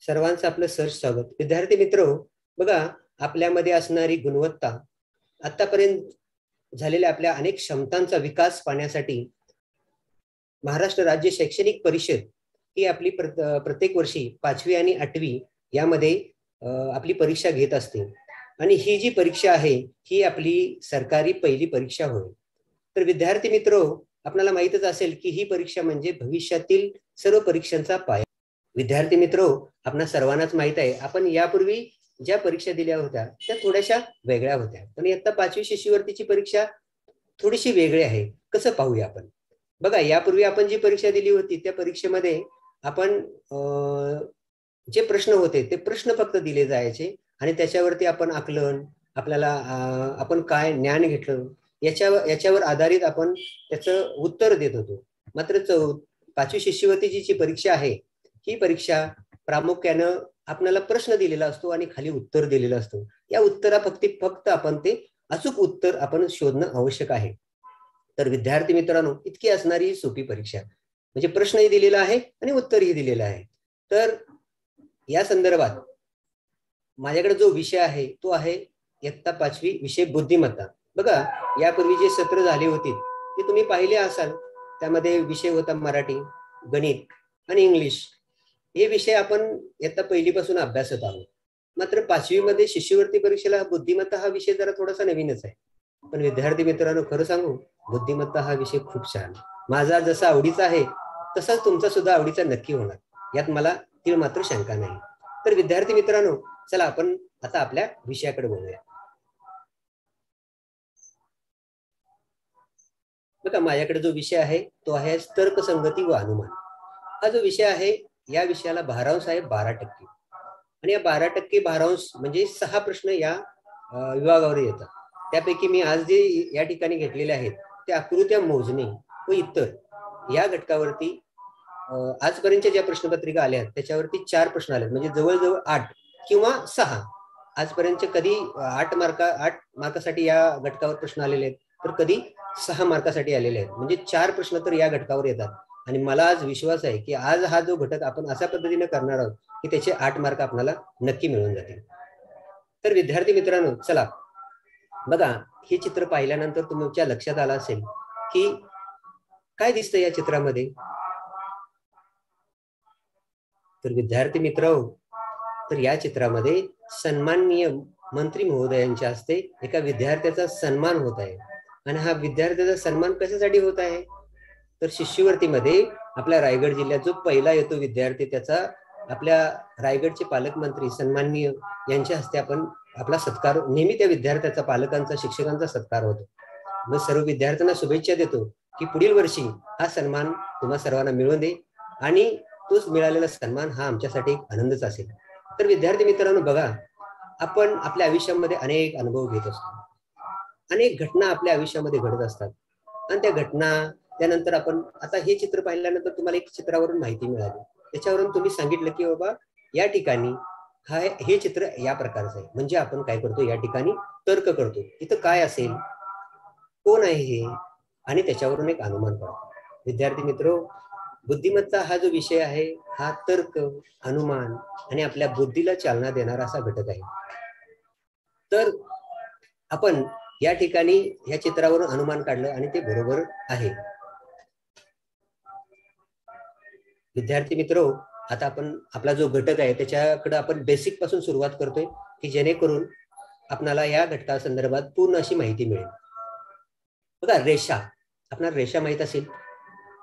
सर्वांचं आपलं सहर्ष स्वागत. विद्यार्थी मित्र, बघा, आपल्यामध्ये असणारी गुणवत्ता, आतापर्यंत झालेल्या आपल्या अनेक क्षमतांचा विकास पाहण्यासाठी महाराष्ट्र राज्य शैक्षणिक परिषद ही आपली प्रत्येक वर्षी 5वी आणि 8वी यामध्ये आपली परीक्षा घेत असते. आणि ही जी परीक्षा आहे ही आपली सरकारी पहिली परीक्षा होय. तर विद्यार्थी मित्र, आपल्याला माहीतच असेल की ही परीक्षा म्हणजे भविष्यातील सर्व परीक्षांचा पाया. विद्यार्थी मित्र, आपणा सर्वांनाच माहित आहे, आपण यापूर्वी ज्या परीक्षा दिल्या होत्या त्या थोड्याशा वेगळ्या होत्या, पण इयत्ता 5वी शिष्यवृत्तीची परीक्षा थोडीशी वेगळी आहे. कसं पाहूया आपण. बघा, यापूर्वी आपण जी परीक्षा दिली होती त्या परीक्षेमध्ये आपण जे प्रश्न होते ते प्रश्न फक्त दिले जायचे आणि त्याच्यावरती आपण आकलन, आपल्याला आपण काय ज्ञान घेतलं याच्यावर आधारित आपण त्याचं उत्तर देत होतो. मात्र 5वी शिष्यवृत्तीची जी परीक्षा आहे ही परीक्षा प्रामुख्यानं आपल्याला प्रश्न दिलेला असतो आणि खाली उत्तर दिलेलं असतं. या उत्तरा फक्त आपण ते अचूक उत्तर आपण शोधणं आवश्यक आहे. तर विद्यार्थी मित्रांनो, इतकी असणारी सोपी परीक्षा म्हणजे प्रश्नही दिलेला आहे आणि उत्तरही दिलेलं आहे. तर या संदर्भात माझ्याकडे जो विषय आहे तो आहे इयत्ता 5वी विषय बुद्धिमत्ता. बघा, यापूर्वी जे सत्र झाले होते ते तुम्ही पाहिले असाल. त्यामध्ये विषय होता मराठी, गणित आणि इंग्लिश. हे विषय आपण इयत्ता पहिलीपासून अभ्यासत आहोत. मात्र 5वी मध्ये शिष्यवृत्ती परीक्षेला बुद्धिमत्ता हा विषय जरा थोडासा नवीनच आहे. पण विद्यार्थी मित्रांनो, खरं सांगू, बुद्धिमत्ता हा विषय खूप छान, माझा जसा आवडीचा आहे तसाच तुमचा सुद्धा आवडीचा नक्की होणार, यात मला तीळ मात्र शंका नाही. तर विद्यार्थी मित्रांनो, चला आपण आता आपल्या विषयाकडे बोलूया. बघा, माझ्याकडे जो विषय आहे तो आहे तर्कसंगती व अनुमान. हा जो विषय आहे या विषयाला भारांश आहे 12% आणि या 12% भारांश म्हणजे 6 प्रश्न या विभागावर येतात. त्यापैकी मी आज जे या ठिकाणी घेतलेले आहेत ते आकृत्या मोजणे व इतर या घटकावरती आजपर्यंतच्या ज्या प्रश्नपत्रिका आल्या त्याच्यावरती 4 प्रश्न आले, म्हणजे जवळजवळ 8 किंवा 6 आजपर्यंत. कधी 8 मार्कासाठी या घटकावर प्रश्न आलेले आहेत, तर कधी 6 मार्कासाठी आलेले आहेत. म्हणजे 4 प्रश्न तर या घटकावर येतात. आणि मला आज विश्वास आहे की आज हा जो घटक आपण अशा पद्धतीने करणार आहोत की त्याचे 8 मार्क आपल्याला नक्की मिळून जातील. तर विद्यार्थी मित्रांनो, चला बघा, हे चित्र पाहिल्यानंतर तुमच्या लक्षात आलं असेल की काय दिसतं या चित्रामध्ये. तर विद्यार्थी मित्र, तर या चित्रामध्ये सन्माननीय मंत्री महोदयांच्या हस्ते एका विद्यार्थ्याचा सन्मान होत आहे. आणि हा विद्यार्थ्याचा सन्मान कशासाठी होत आहे, तर शिष्यवृत्तीमध्ये आपल्या रायगड जिल्ह्यात जो पहिला येतो विद्यार्थी त्याचा आपल्या रायगडचे पालकमंत्री सन्माननीय यांच्या हस्ते आपण आपला सत्कार, नेहमी त्या विद्यार्थ्याचा, पालकांचा, शिक्षकांचा सत्कार होतो. मग सर्व विद्यार्थ्यांना शुभेच्छा देतो की पुढील वर्षी हा सन्मान तुम्हा सर्वांना मिळवून दे आणि तोच मिळालेला सन्मान हा आमच्यासाठी एक आनंदच असेल. तर विद्यार्थी मित्रांनो, बघा, आपण आपल्या आयुष्यामध्ये अनेक अनुभव घेत असतो, अनेक घटना आपल्या आयुष्यामध्ये घडत असतात आणि त्या घटना त्यानंतर आपण आता हे चित्र पाहिल्यानंतर तुम्हाला एक चित्रावरून माहिती मिळाली, त्याच्यावरून तुम्ही सांगितलं की बाबा या ठिकाणी हे चित्र या प्रकारचं आहे. म्हणजे आपण काय करतो, या ठिकाणी तर्क करतो, इथं काय असेल, कोण आहे हे, आणि त्याच्यावरून एक अनुमान पडतो. विद्यार्थी मित्र, बुद्धिमत्ता हा जो विषय आहे हा तर्क, अनुमान आणि आपल्या बुद्धीला चालना देणारा असा घटक आहे. तर आपण या ठिकाणी या चित्रावरून अनुमान काढलं आणि ते बरोबर आहे. विद्यार्थी मित्र, आता आपण आपला जो घटक आहे त्याच्याकडे आपण बेसिक पासून सुरुवात करतोय की जेणेकरून आपल्याला या घटका संदर्भात पूर्ण अशी माहिती मिळेल. बघा, रेषा, आपल्याला रेषा माहित असेल,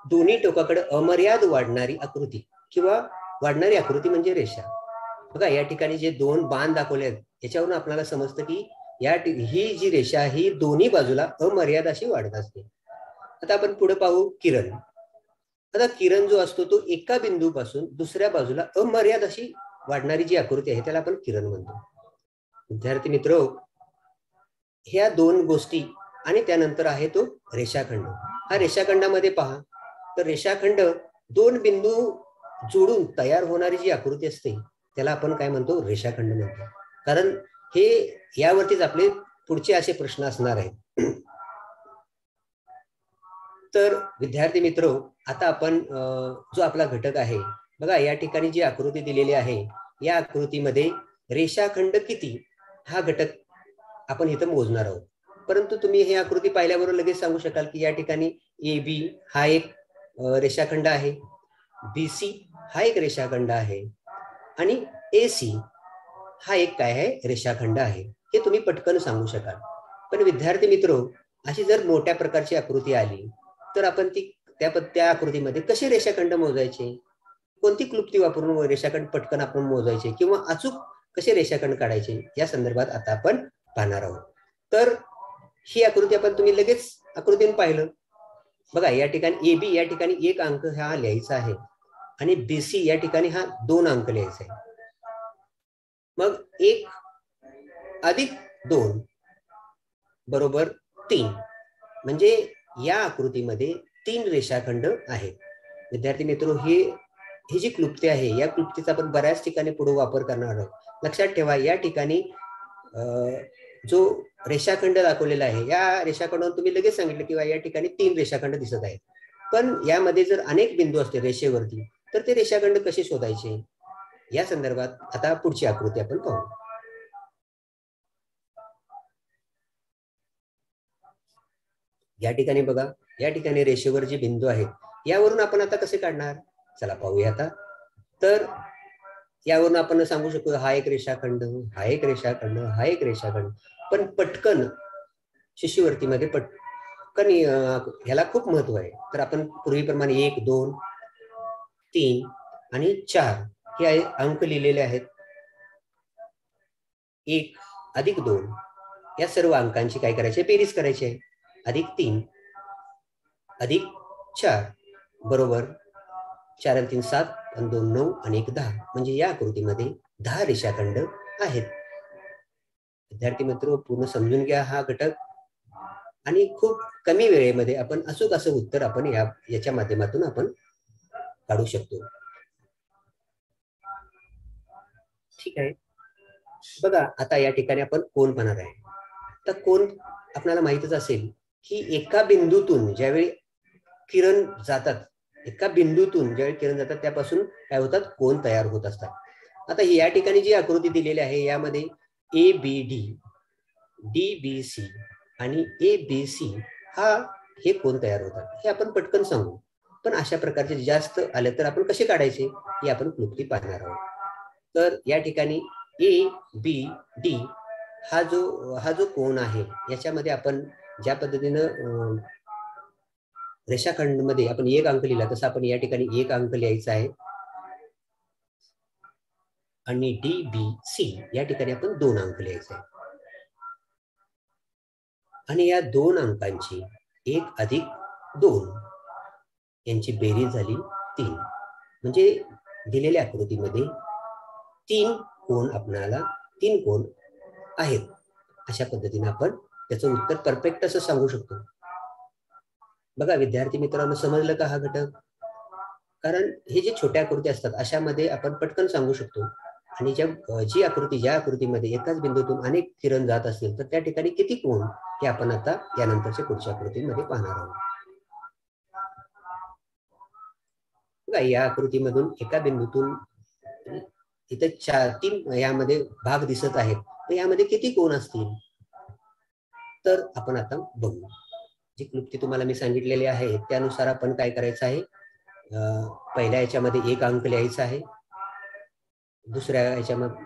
दोन्ही टोकाकडे अमर्याद वाढणारी आकृती किंवा वाढणारी आकृती म्हणजे रेषा. बघा, या ठिकाणी जे 2 बाण दाखवले आहेत याच्यावरून आपल्याला समजतं की ही जी रेषा ही दोन्ही बाजूला अमर्याद अशी वाढत असते. आता आपण पुढे पाहू किरण. आता किरण जो असतो तो एका बिंदूपासून दुसऱ्या बाजूला अमर्याद अशी वाढणारी जी आकृती आहे त्याला आपण किरण म्हणतो. विद्यार्थी मित्र, ह्या 2 गोष्टी आणि त्यानंतर आहे तो रेषाखंड. हा रेषाखंडामध्ये पहा, तर रेषाखंड 2 बिंदू जोडून तयार होणारी जी आकृती असते त्याला आपण काय म्हणतो, रेषाखंड म्हणतो. कारण हे यावरतीच आपले पुढचे असे प्रश्न असणार आहेत. तर विद्यार्थी मित्र, आता आपण जो आपला घटक आहे, बघा या ठिकाणी जी आकृती दिलेली आहे या आकृतीमध्ये रेषाखंड किती हा घटक आपण इथं मोजणार आहोत. परंतु तुम्ही ही आकृती पाहिल्याबरोबर लगेच सांगू शकाल की या ठिकाणी ए बी हा एक रेषाखंड आहे, बी सी हा एक रेषाखंड आहे आणि ए सी हा एक काय आहे रेषाखंड आहे. हे तुम्ही पटकन सांगू शकाल. पण विद्यार्थी मित्रो, अशी जर मोठ्या प्रकारची आकृती आली तर आपण ती त्या आकृतीमध्ये कसे रेषाखंड मोजायचे, कोणती क्लुप्ती वापरून रेषाखंड पटकन आपण मोजायचे किंवा अचूक कसे रेषाखंड काढायचे या संदर्भात आता आपण पाहणार आहोत. तर ही आकृती आपण तुम्ही लगेच आकृतीने पाहिलं बघा, या ठिकाणी ए बी या ठिकाणी 1 अंक हा लिहायचा आहे आणि बी सी या ठिकाणी हा 2 अंक लिहायचा आहे. मग 1 अधिक 2 बरोबर 3, म्हणजे या आकृतीमध्ये 3 रेषाखंड आहेत. विद्यार्थी मित्र, ही जी क्लुप्ती आहे या क्लुप्तीचा आपण बऱ्याच ठिकाणी पुढे वापर करणार आहोत. लक्षात ठेवा, या ठिकाणी जो रेषाखंड दाखवलेला आहे या रेषाखंडावर तुम्ही लगेच सांगितलं किंवा या ठिकाणी 3 रेषाखंड दिसत आहेत. पण यामध्ये जर अनेक बिंदू असते रेषेवरती तर ते रेषाखंड कसे शोधायचे या संदर्भात आता पुढची आकृती आपण पाहू. या ठिकाणी बघा, या ठिकाणी रेषेवर जे बिंदू आहेत यावरून आपण आता कसे काढणार, चला पाहूया आता. तर यावरून आपण सांगू शकतो हा एक रेषाखंड, हा एक रेषाखंड, हा एक रेषाखंड. पण पटकन शिष्यवृत्तीमध्ये पटकन ह्याला खूप महत्व आहे. तर आपण पूर्वीप्रमाणे 1 2 3 आणि 4 हे अंक लिहिलेले आहेत. 1 अधिक 2 या सर्व अंकांची काय करायचे, बेरीज करायची आहे. अधिक 3 अधिक 4 बरोबर 4 आणि 3 7 आणि 2 9 आणि 1 10, म्हणजे या आकृतीमध्ये 10 रेषाखंड आहेत. विद्यार्थी मित्र, पूर्ण समजून घ्या हा घटक आणि खूप कमी वेळेमध्ये आपण अचूक असं उत्तर आपण याच्या माध्यमातून आपण काढू शकतो. ठीक आहे. बघा, आता या ठिकाणी आपण कोण पाहणार आहे. तर कोण आपल्याला माहितच असेल की एका बिंदूतून ज्यावेळी किरण जातात, एका बिंदूतून ज्यावेळी किरण जातात त्यापासून काय होतात, कोण तयार होत असतात. आता या ठिकाणी जी आकृती दिलेली आहे यामध्ये A B D, D B C आणि ए बी सी हे कोण तयार होतात हे आपण पटकन सांगू. पण अशा प्रकारचे जास्त आले तर आपण कसे काढायचे हे आपण क्लुप्ती पाहणार आहोत. तर या ठिकाणी ए बी डी हा जो कोण आहे याच्यामध्ये आपण ज्या पद्धतीनं रेषाखंड मध्ये आपण 1 अंक लिहिला तसं आपण या ठिकाणी 1 अंक लिहायचा आहे आणि डी बी सी या ठिकाणी आपण 2 अंक लिहायचे आहे. आणि या 2 अंकांची 1 अधिक 2 यांची बेरीज झाली 3, म्हणजे दिलेल्या आकृतीमध्ये 3 कोण आपल्याला 3 कोण आहेत. अशा पद्धतीने आपण त्याचं उत्तर परफेक्ट असं सांगू शकतो. बघा विद्यार्थी मित्रांनो, समजलं का हा घटक? कारण हे जे छोट्या आकृती असतात अशामध्ये आपण पटकन सांगू शकतो. आणि ज्या आकृतीमध्ये एकाच बिंदूतून अनेक किरण जात असतील तर त्या ठिकाणी किती कोण हे आपण आता यानंतरच्या पुढच्या आकृतीमध्ये पाहणार आहोत. बघा, या आकृतीमधून एका बिंदूतून इथे 3 यामध्ये भाग दिसत आहेत, तर यामध्ये किती कोण असतील तर आपण आता बघू. जी क्लुप्ती तुम्हाला मी सांगितलेली आहे त्यानुसार आपण काय करायचं आहे, पहिल्या याच्यामध्ये 1 अंक लिहायचा आहे, दुसऱ्या याच्यामध्ये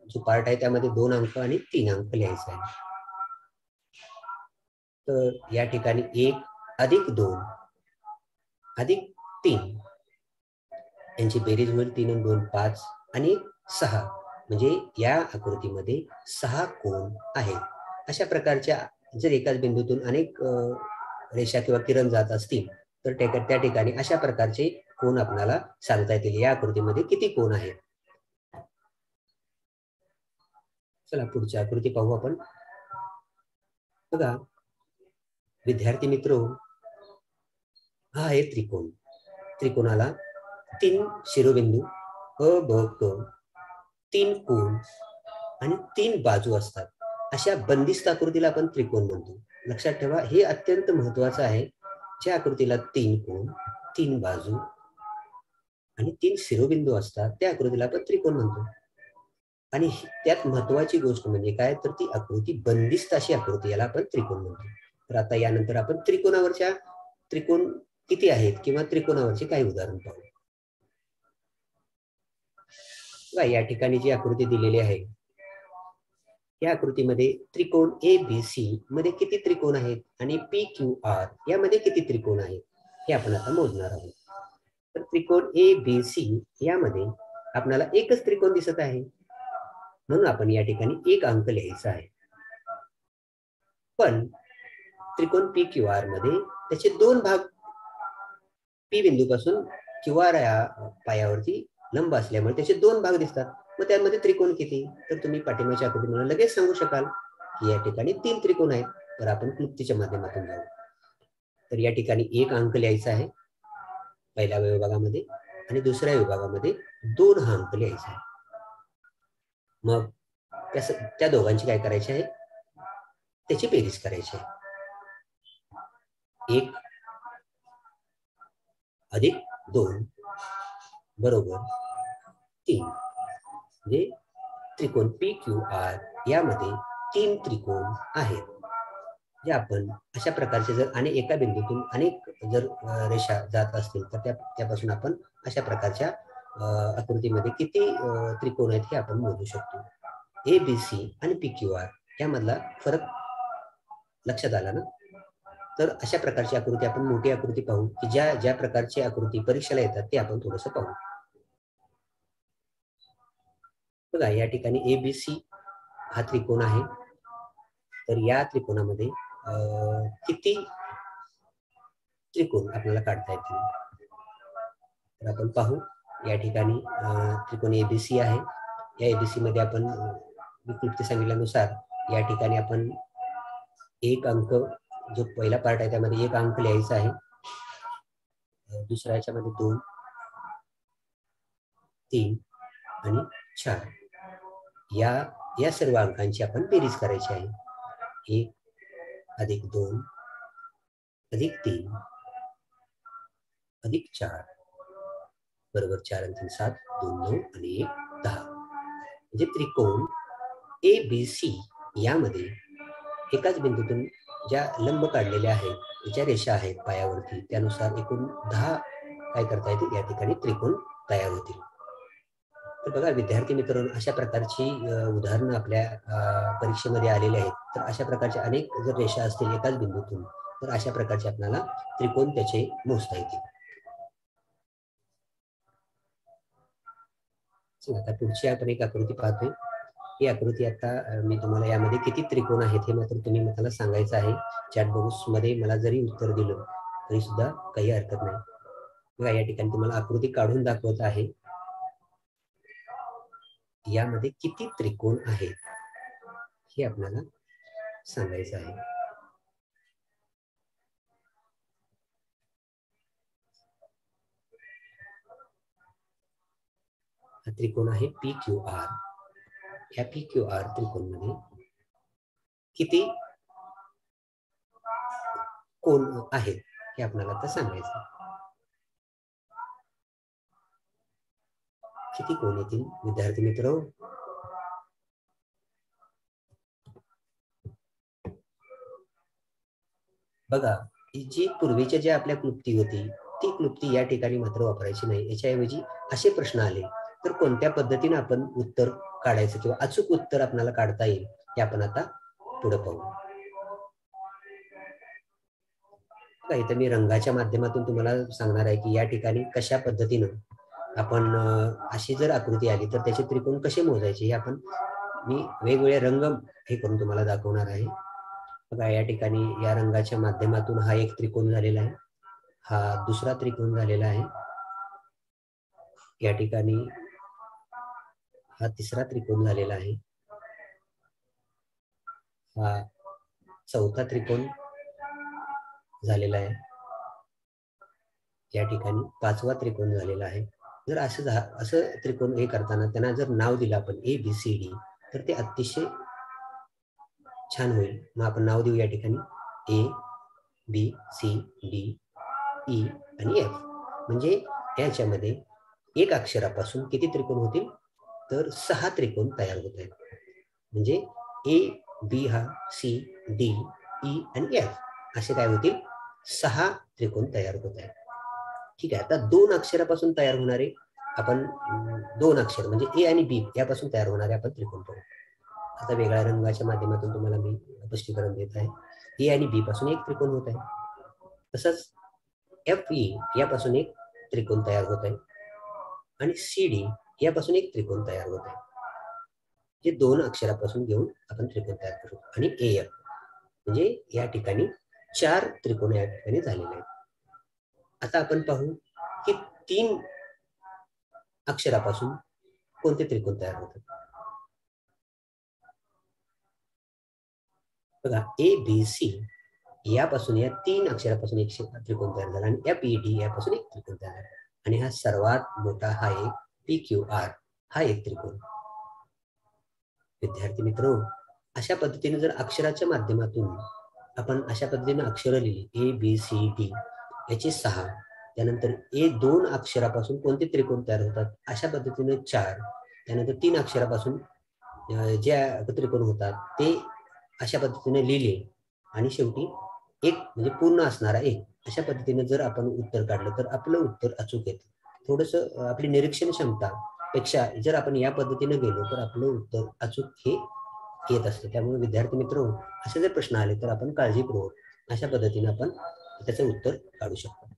जो पार्ट आहे त्यामध्ये 2 अंक आणि 3 अंक लिहायचा आहे. तर या ठिकाणी 1 अधिक 2 अधिक 3 यांची बेरीज होईल 3 आणि 2 5 आणि 6, म्हणजे या आकृतीमध्ये 6 कोण आहेत. अशा प्रकारच्या जर एकाच बिंदूतून अनेक रेषा किंवा किरण जात असतील तर त्या ठिकाणी अशा प्रकारचे कोण आपल्याला सांगता येतील. या आकृतीमध्ये किती कोण आहेत. चला पुढची आकृती पाहू आपण. बघा विद्यार्थी मित्र, हा आहे त्रिकोण. त्रिकोणाला 3 शिरोबिंदू अ ब क, 3 कोण आणि 3 बाजू असतात. अशा बंदिस्त आकृतीला आपण त्रिकोण म्हणतो. लक्षात ठेवा, हे अत्यंत महत्वाचं आहे. ज्या आकृतीला 3 कोण 3 बाजू आणि 3 शिरोबिंदू असतात, त्या आकृतीला आपण त्रिकोण म्हणतो. आणि त्यात महत्वाची गोष्ट म्हणजे काय, तर ती आकृती बंदिस्त अशी आकृती, याला आपण त्रिकोण म्हणतो. तर आता यानंतर आपण त्रिकोण किती आहेत किंवा त्रिकोणावरचे काही उदाहरण पाहू. या ठिकाणी जी आकृती दिलेली आहे, या आकृतीमध्ये त्रिकोण ABC मध्ये किती त्रिकोण आहेत आणि PQR यामध्ये किती त्रिकोण आहेत हे आपण आता मोजणार आहोत. तर त्रिकोण ABC यामध्ये आपल्याला एकच त्रिकोण दिसत आहे, म्हणून आपण या ठिकाणी 1 अंक लिहायचा आहे. पण त्रिकोण PQR मध्ये त्याचे 2 भाग P बिंदूपासून QR या पायावरती लंब असल्यामुळे त्याचे 2 भाग दिसतात. मग त्यामध्ये त्रिकोण किती, तर तुम्ही पाठीमागच्या आकृतीमध्ये लगेच सांगू शकाल की या ठिकाणी 3 त्रिकोण आहेत. तर आपण क्लुप्तीच्या माध्यमातून जाऊ. तर या ठिकाणी 1 अंक लिहायचा आहे पहिल्या विभागामध्ये आणि दुसऱ्या विभागामध्ये 2 हा अंक लिहायचा आहे. मग त्या दोघांची काय करायचे आहे, त्याची बेरीज करायची आहे. 1 अधिक 2 बरोबर 3. म्हणजे त्रिकोण PQR यामध्ये 3 त्रिकोण आहेत. जे आपण अशा प्रकारचे जर आणि एका बिंदूतून अनेक जर रेषा जात असतील तर त्यापासून आपण अशा प्रकारच्या आकृतीमध्ये किती त्रिकोण आहेत हे आपण मोजू शकतो. ABC आणि PQR यामधला फरक लक्षात आला ना. तर अशा प्रकारची आकृती आपण मोठी आकृती पाहू की ज्या प्रकारची आकृती परीक्षेला येतात ते आपण थोडंसं पाहू. बघा या ठिकाणी ABC हा त्रिकोण आहे. तर या त्रिकोणामध्ये किती त्रिकोण आपल्याला काढता येतील, तर आपण पाहू. या ठिकाणी त्रिकोण ABC आहे. या ABC मध्ये आपण विकृती सांगितल्यानुसार या ठिकाणी आपण 1 अंक, जो पहिला पार्ट आहे त्यामध्ये 1 अंक लिहायचा आहे. दुसऱ्या याच्यामध्ये 2, 3 आणि 4 या सर्व अंकांची आपण बेरीज करायची आहे. 1 अधिक 2 अधिक 3 अधिक 4 बरोबर 4 आणि 3 7, 2 9 आणि 1 10. म्हणजे त्रिकोण ABC यामध्ये एकाच बिंदूतून ज्या लंब काढलेल्या आहेत, ज्या रेषा आहेत पायावरती, त्यानुसार एकूण 10 काय करता येतील, या ठिकाणी त्रिकोण तयार होतील. तर बघा विद्यार्थी मित्रांनो, अशा प्रकारची उदाहरणं आपल्या परीक्षेमध्ये आलेली आहेत. तर अशा प्रकारचे अनेक जर रेषा असतील एकाच बिंदूतून, तर अशा प्रकारचे आपल्याला त्रिकोण त्याचे मोजता येतील. आता पुढची आपण एक आकृती पाहतोय. ही आकृती आता मी तुम्हाला यामध्ये किती त्रिकोण आहेत हे मात्र तुम्ही मला सांगायचं आहे. चॅट बॉक्स मध्ये मला जरी उत्तर दिलं तरी सुद्धा काही हरकत नाही. बघा या ठिकाणी तुम्हाला आकृती काढून दाखवत आहे. यामध्ये किती त्रिकोण आहेत हे आपल्याला सांगायचं आहे. हा त्रिकोण आहे PQR. या PQR त्रिकोण मध्ये किती कोण आहेत हे आपल्याला आता सांगायचं. किती कोण येतील विद्यार्थी मित्र? बघा जी पूर्वीच्या ज्या आपल्या क्लुप्ती होती ती क्लुप्ती या ठिकाणी मात्र वापरायची नाही. याच्याऐवजी असे प्रश्न आले तर कोणत्या पद्धतीने आपण उत्तर काढायचं किंवा अचूक उत्तर आपल्याला काढता येईल हे आपण आता पुढे पाहू. इथे मी रंगाच्या माध्यमातून तुम्हाला सांगणार आहे की या ठिकाणी कशा पद्धतीनं आपण अशी जर आकृती आली तर त्याचे त्रिकोण कसे मोजायचे हे मी वेगवेगळे रंग हे करून तुम्हाला दाखवणार आहे. बघा या ठिकाणी या रंगाच्या माध्यमातून हा एक त्रिकोण झालेला आहे, हा दुसरा त्रिकोण झालेला आहे, या ठिकाणी हा तिसरा त्रिकोण झालेला आहे, हा चौथा त्रिकोण झालेला आहे, या ठिकाणी पाचवा त्रिकोण झालेला आहे. जर असं त्रिकोण हे करताना त्यांना जर नाव दिलं आपण ABCD तर ते अतिशय छान होईल. मग आपण नाव देऊ या ठिकाणी ABCD E आणि F. म्हणजे याच्यामध्ये एक अक्षरापासून किती त्रिकोण होतील, तर 6 त्रिकोण तयार होत आहेत. म्हणजे ए, बी हा सी, डी, ई आणि एफ असे काय होतील, 6 त्रिकोण तयार होत आहेत. ठीक आहे. आता 2 अक्षरापासून तयार होणारे आपण 2 अक्षर म्हणजे ए आणि बी यापासून तयार होणारे आपण त्रिकोण पाहू. आता वेगळ्या रंगाच्या माध्यमातून तुम्हाला मी स्पष्टीकरण देत आहे. ए आणि बी पासून एक त्रिकोण होत आहे. तसंच एफ ई यापासून एक त्रिकोण तयार होत आहे आणि सी डी यापासून एक त्रिकोण तयार होत आहे. जे 2 अक्षरापासून घेऊन आपण त्रिकोण तयार करू. आणि ए एफ म्हणजे या ठिकाणी 4 त्रिकोण या ठिकाणी झालेले आहेत. आता आपण पाहू की 3 अक्षरापासून कोणते त्रिकोण तयार होतात. बघा, ए बी सी यापासून या 3 अक्षरापासून एक त्रिकोण तयार झाला आणि एफ ई डी यापासून एक त्रिकोण तयार झाला आणि हा सर्वात मोठा हा एक पी क्यू आर हा एक त्रिकोण. विद्यार्थी मित्र, अशा पद्धतीने जर अक्षराच्या माध्यमातून आपण अशा पद्धतीने अक्षर लिहिली ए बी सी डी याचे 6, त्यानंतर ए 2 अक्षरापासून कोणते त्रिकोण तयार होतात अशा पद्धतीने 4, त्यानंतर 3 अक्षरापासून जे त्रिकोण होतात ते अशा पद्धतीने लिहिले आणि शेवटी एक म्हणजे पूर्ण असणारा एक अशा पद्धतीने जर आपण उत्तर काढलं तर आपलं उत्तर अचूक येतं. थोडस आपली निरीक्षण क्षमता पेक्षा जर आपण या पद्धतीने गेलो तर आपलं उत्तर अचूक हे येत असतं. त्यामुळे विद्यार्थी मित्र, असे जर प्रश्न आले तर आपण काळजीपूर्वक अशा पद्धतीने आपण त्याचं उत्तर काढू शकतो.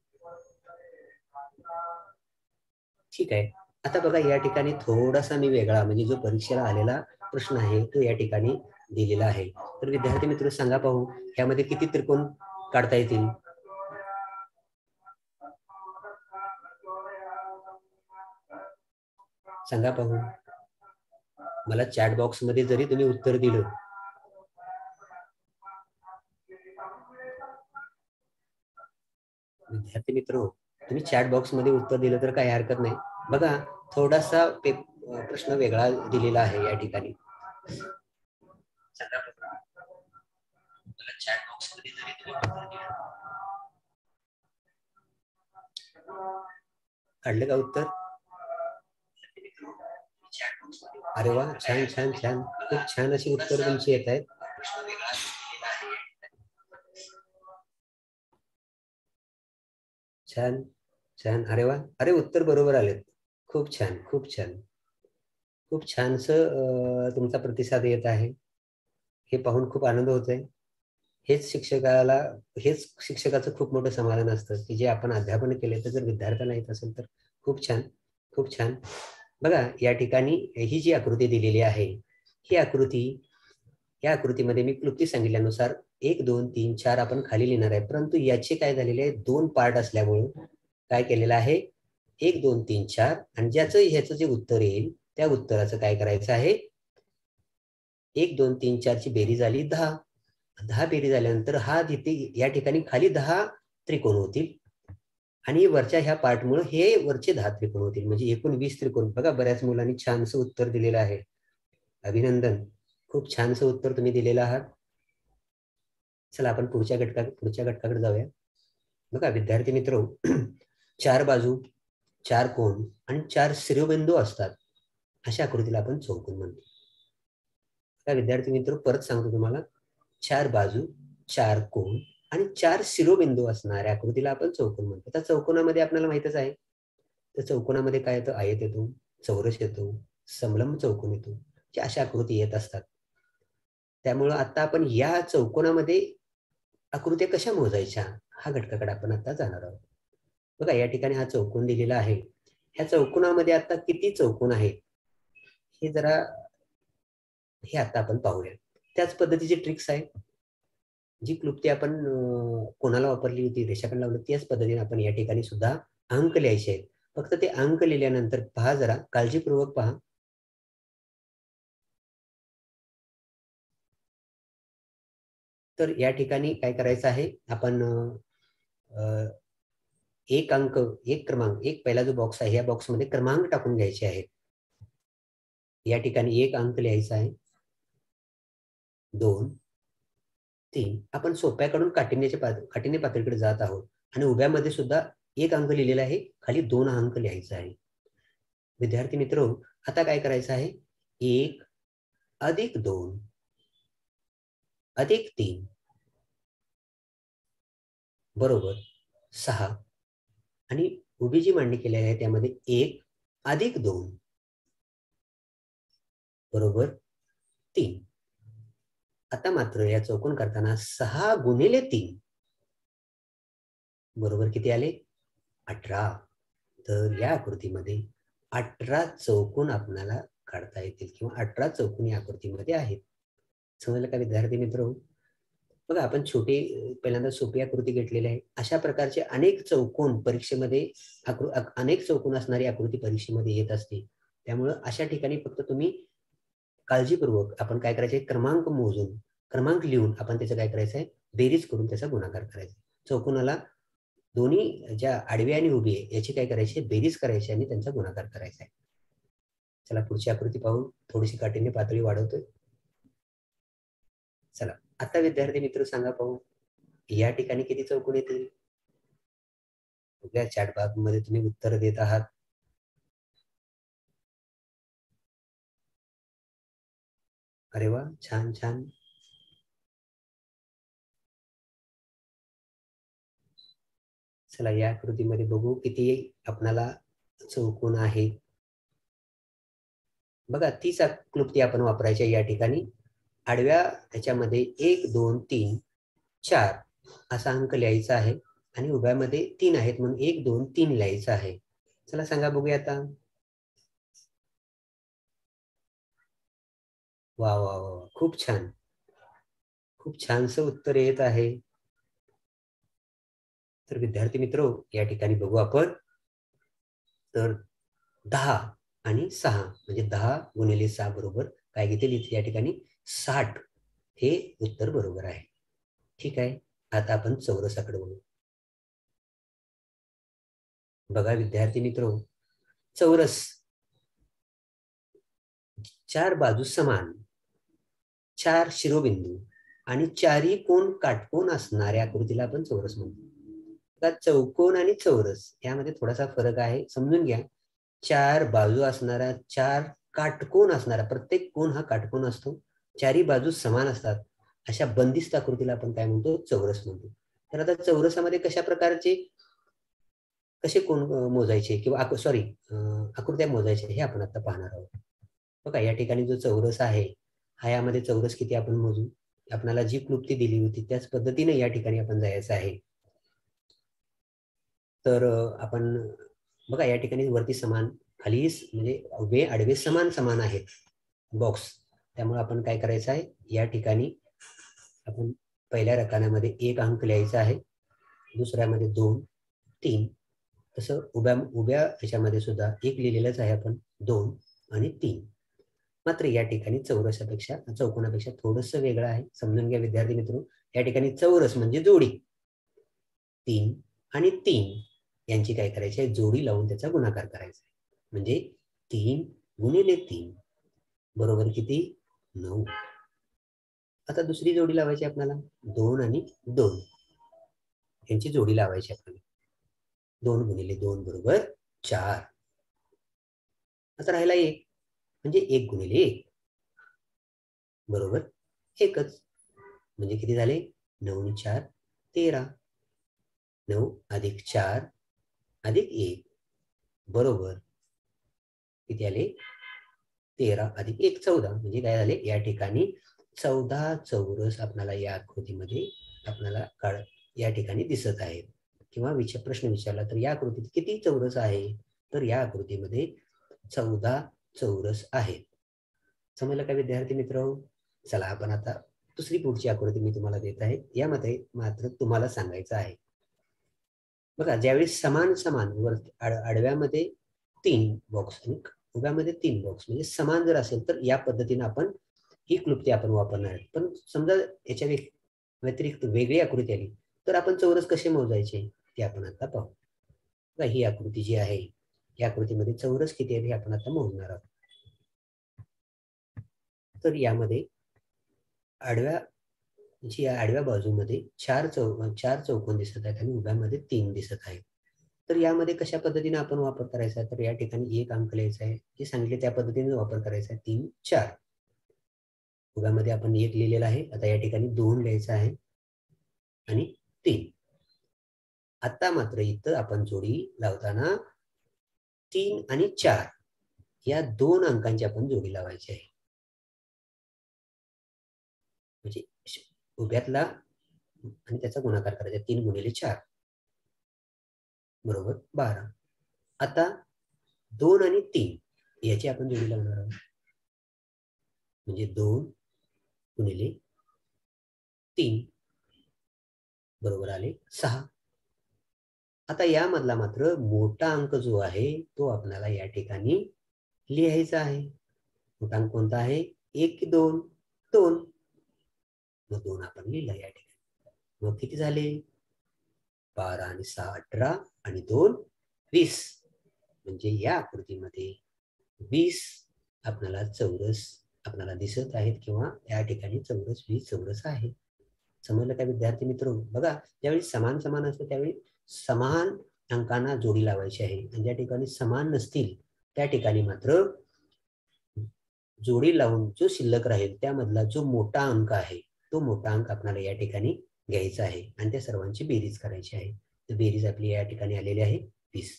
ठीक आहे. आता बघा, या ठिकाणी थोडासा मी वेगळा म्हणजे जो परीक्षेला आलेला प्रश्न आहे तो या ठिकाणी दिलेला आहे. तर विद्यार्थी मित्र सांगा पाहू, यामध्ये किती त्रिकोण काढता येतील? सांगा पाहू. मला चॅट बॉक्स मध्ये जरी तुम्ही उत्तर दिलं विद्यार्थी मित्र, तुम्ही चॅट बॉक्स मध्ये उत्तर दिलं तर काही हरकत नाही. बघा, थोडासा प्रश्न वेगळा दिलेला आहे या ठिकाणी. चॅट बॉक्स मध्ये जरी तुम्ही उत्तर दिलं, काढलं का उत्तर? अरे वा, छान छान छान, खूप छान अशी उत्तर तुमची येत आहेत. छान छान, अरे वा, अरे उत्तर बरोबर आलेत. खूप छान, खूप छान, खूप छानस तुमचा प्रतिसाद येत आहे. हे पाहून खूप आनंद होत आहे. हेच शिक्षकाचं खूप मोठं समाधान असतं की जे आपण अध्यापन केले तर जर विद्यार्थ्यांना येत असेल तर खूप छान, खूप छान. बघा, या ठिकाणी ही जी आकृती दिलेली आहे ही आकृती, या आकृतीमध्ये मी क्लुप्ती सांगितल्यानुसार 1 2 3 4 आपण खाली लिहिणार आहे, परंतु याचे काय झालेले आहे, 2 पार्ट असल्यामुळे काय केलेलं आहे, 1 2 3 4 आणि ह्याचं जे उत्तर येईल त्या उत्तराचं काय करायचं आहे, 1 2 3 4 ची बेरीज झाली 10. 10 बेरीज झाल्यानंतर हा तिथे या ठिकाणी खाली 10 त्रिकोण होतील आणि वरच्या ह्या पार्टमुळे हे वरचे 10 त्रिकोण होतील, म्हणजे एकूण 20 त्रिकोण. बघा, बऱ्याच मुलांनी छानसं उत्तर दिलेलं आहे. अभिनंदन, खूप छानसं उत्तर तुम्ही दिलेलं आहात. चला आपण पुढच्या घटकाकडे जाऊया. बघा विद्यार्थी मित्र, 4 बाजू, 4 कोण आणि 4 शिरोबिंदू असतात अशा आकृतीला आपण चौकोन म्हणतो. विद्यार्थी मित्र, परत सांगतो तुम्हाला, 4 बाजू, 4 कोण आणि 4 शिरोबिंदू असणाऱ्या आकृतीला आपण चौकोन म्हणतो. त्या चौकोनामध्ये आपल्याला माहितच आहे, त्या चौकोनामध्ये काय येतं, आयत येतो, चौरस येतो, समलंब चौकोन येतो, अशा आकृती येत असतात. त्यामुळं आता आपण या चौकोनामध्ये आकृत्या कशा मोजायच्या हा घटकाकडे आपण आता जाणार आहोत. बघा, या ठिकाणी हा चौकोन दिलेला आहे. ह्या चौकोनामध्ये आता किती चौकोन आहेत हे जरा हे आता आपण पाहूया. त्याच पद्धतीची ट्रिक्स आहे, जी क्लुप्ती आपण कोणाला वापरली होती, रेषाखंड लावलं, त्याच पद्धतीने आपण या ठिकाणी सुद्धा अंक लिहायचे आहेत. फक्त ते अंक लिहिल्यानंतर पहा, जरा काळजीपूर्वक पहा. तर या ठिकाणी काय करायचं आहे, आपण एक अंक, एक क्रमांक, एक पहिला जो बॉक्स आहे या बॉक्समध्ये क्रमांक टाकून घ्यायचे आहेत. या ठिकाणी 1 अंक लिहायचा आहे, 2 3, आपण सोप्याकडून काठीण्य पातळीकडे जात आहोत आणि उभ्यामध्ये सुद्धा 1 अंक लिहिलेला आहे, खाली 2 अंक लिहायचा आहे. विद्यार्थी मित्रो, आता काय करायचं आहे? 1 अधिक 2 अधिक 3 बरोबर 6 आणि उभी जी मांडणी केलेली आहे त्यामध्ये 1 अधिक 2 बरोबर 3. आता मात्र या चौकोन करताना 6 गुणिले 3 बरोबर किती आले? 18. तर या आकृतीमध्ये 18 चौकोन आपल्याला काढता येतील किंवा 18 चौकोन या आकृतीमध्ये आहेत. समजलं का विद्यार्थी मित्र? बघा, आपण छोटी पहिल्यांदा सोपी आकृती घेतलेली आहे. अशा प्रकारचे अनेक चौकोन परीक्षेमध्ये अनेक चौकोन असणारी आकृती परीक्षेमध्ये येत असते. त्यामुळं अशा ठिकाणी फक्त तुम्ही काळजीपूर्वक आपण काय करायचे, क्रमांक मोजून क्रमांक लिहून आपण त्याचं काय करायचं आहे, बेरीज करून त्याचा गुणाकार करायचा. चौकोनाला दोन्ही ज्या आडवी आणि उभी आहे याची काय करायची, बेरीज करायची आणि त्यांचा गुणाकार करायचा आहे. चला पुढची आकृती पाहू. थोडीशी काठीण्य पातळी वाढवतोय. चला आता विद्यार्थी मित्र सांगा पाहू, या ठिकाणी किती चौकोन येतील? चॅट बॉक्स मध्ये तुम्ही उत्तर देत आहात. अरे वा, छान छान. चला या आकृतीमध्ये बघू किती आपल्याला चौकोन आहे. बघा, तीच क्लुप्ती आपण वापरायची या ठिकाणी. आडव्या ह्याच्यामध्ये 1 2 3 4 असा अंक लिहायचा आहे आणि उभ्यामध्ये 3 आहेत म्हणून 1 2 3 लिहायचं आहे. चला सांगा बघूया आता. वा वा वा, खूप छान, खूप छानसं उत्तर येत आहे. तर विद्यार्थी मित्रो, या ठिकाणी बघू आपण. तर 10 आणि 6 म्हणजे 10 गुणिले 6 बरोबर काय घेतील इथे या ठिकाणी 60 हे उत्तर बरोबर आहे. ठीक आहे, आता आपण चौरसाकडे बघू. बघा विद्यार्थी मित्रो, चौरस 4 बाजू समान, 4 शिरोबिंदू आणि 4ही कोण काटकोन असणाऱ्या आकृतीला आपण चौरस म्हणतो. चौकोन आणि चौरस यामध्ये थोडासा फरक आहे, समजून घ्या. 4 बाजू असणारा, 4 काटकोन असणारा, प्रत्येक कोण हा काटकोन असतो, 4ही बाजू समान असतात, अशा बंदिस्त आकृतीला आपण काय म्हणतो, चौरस म्हणतो. तर आता चौरसामध्ये कशा प्रकारचे कसे कोण मोजायचे किंवा सॉरी आकृत्या मोजायचे हे आपण आता पाहणार आहोत. बघा, या ठिकाणी जो चौरस आहे हा, यामध्ये चौरस किती आपण मोजू. आपल्याला जी क्लुप्ती दिली होती त्याच पद्धतीने या ठिकाणी आपण जायचं आहे. तर आपण बघा, या ठिकाणी वरती समान, खाली म्हणजे उभे आडवे समान समान आहेत बॉक्स. त्यामुळे आपण काय करायचं आहे, या ठिकाणी आपण पहिल्या रकान्यामध्ये 1 अंक लिहायचा आहे, दुसऱ्यामध्ये 2 3, तसं उभ्या ह्याच्यामध्ये सुद्धा 1 लिहिलेलंच आहे आपण, 2 आणि 3. मात्र या ठिकाणी चौरसापेक्षा चौकोनापेक्षा थोडंसं वेगळं आहे, समजून घ्या विद्यार्थी मित्र. या ठिकाणी चौरस म्हणजे जोडी, 3 आणि 3 यांची काय करायची आहे, जोडी लावून त्याचा गुणाकार करायचा आहे. म्हणजे 3 गुणिले 3 बरोबर किती, 9. आता दुसरी जोडी लावायची आपल्याला, 2 आणि 2 यांची जोडी लावायची आपल्याला. 2 गुणिले 2 बरोबर 4. आता राहिला 1 म्हणजे 1 गुणिले 1 बरोबर 1च. म्हणजे किती झाले, 9 आणि 4 13. 9 अधिक 4 अधिक 1 बरोबर किती आले, 13 अधिक 1 14. म्हणजे काय झाले, या ठिकाणी 14 चौरस आपल्याला या आकृतीमध्ये आपल्याला या ठिकाणी दिसत आहेत. किंवा प्रश्न विचारला तर या आकृतीत किती चौरस आहे, तर या आकृतीमध्ये 14 चौरस आहेत. समजलं का विद्यार्थी मित्र? चला आपण आता दुसरी पुढची आकृती मी तुम्हाला देत आहे. यामध्ये मात्र तुम्हाला सांगायचं आहे, बघा, ज्यावेळी समान समान आडव्यामध्ये 3 बॉक्स आणि उभ्यामध्ये 3 बॉक्स म्हणजे समान जर असेल तर या पद्धतीने आपण ही क्लुप्ती आपण वापरणार आहे. पण समजा याच्या व्यतिरिक्त वेगळी आकृती आली तर आपण चौरस कसे मोजायचे ते आपण आता पाहू. बघा, ही आकृती जी आहे या आकृतीमध्ये चौरस किती आहे हे आपण आता मोजणार आहोत. तर यामध्ये आडव्या बाजूमध्ये 4 चौकोन दिसत आहेत आणि उभ्यामध्ये 3 दिसत आहेत. तर यामध्ये कशा पद्धतीने आपण वापर करायचा, तर या ठिकाणी एक अंक लिहायचा आहे, जे सांगितले त्या पद्धतीने वापर करायचा आहे. 3 4 उभ्यामध्ये आपण 1 लिहिलेला आहे. आता या ठिकाणी 2 लिहायचा आहे आणि 3. आता मात्र इथं आपण जोडी लावताना 3 आणि 4 या 2 अंकांची आपण जोडी लावायची आहे. म्हणजे उभ्यातला आणि त्याचा गुणाकार करायचा. 3 गुणिले 4 बरोबर 12. आता 2 आणि 3 याची आपण जोडी लावणार आहोत. म्हणजे 2 गुणिले 3 बरोबर आले 6. आता यामधला मात्र मोठा अंक जो आहे तो आपल्याला या ठिकाणी लिहायचा आहे. मोठा अंक कोणता आहे? 1 की 2? 2. मग 2 आपण लिहिला या ठिकाणी. मग किती झाले? 12 आणि 6 18 आणि 2 20. म्हणजे या आकृतीमध्ये 20 आपल्याला चौरस आपल्याला दिसत आहेत किंवा या ठिकाणी चौरस 20 चौरस आहे. समजलं का विद्यार्थी मित्र? बघा, ज्यावेळी समान समान असतं त्यावेळी समान अंकांना जोडी लावायची आहे आणि ज्या ठिकाणी समान नसतील त्या ठिकाणी मात्र जोडी लावून जो शिल्लक राहील त्यामधला जो मोठा अंक आहे तो मोठा अंक आपल्याला या ठिकाणी घ्यायचा आहे आणि त्या सर्वांची बेरीज करायची आहे. तर बेरीज आपली या ठिकाणी आलेली आहे 20.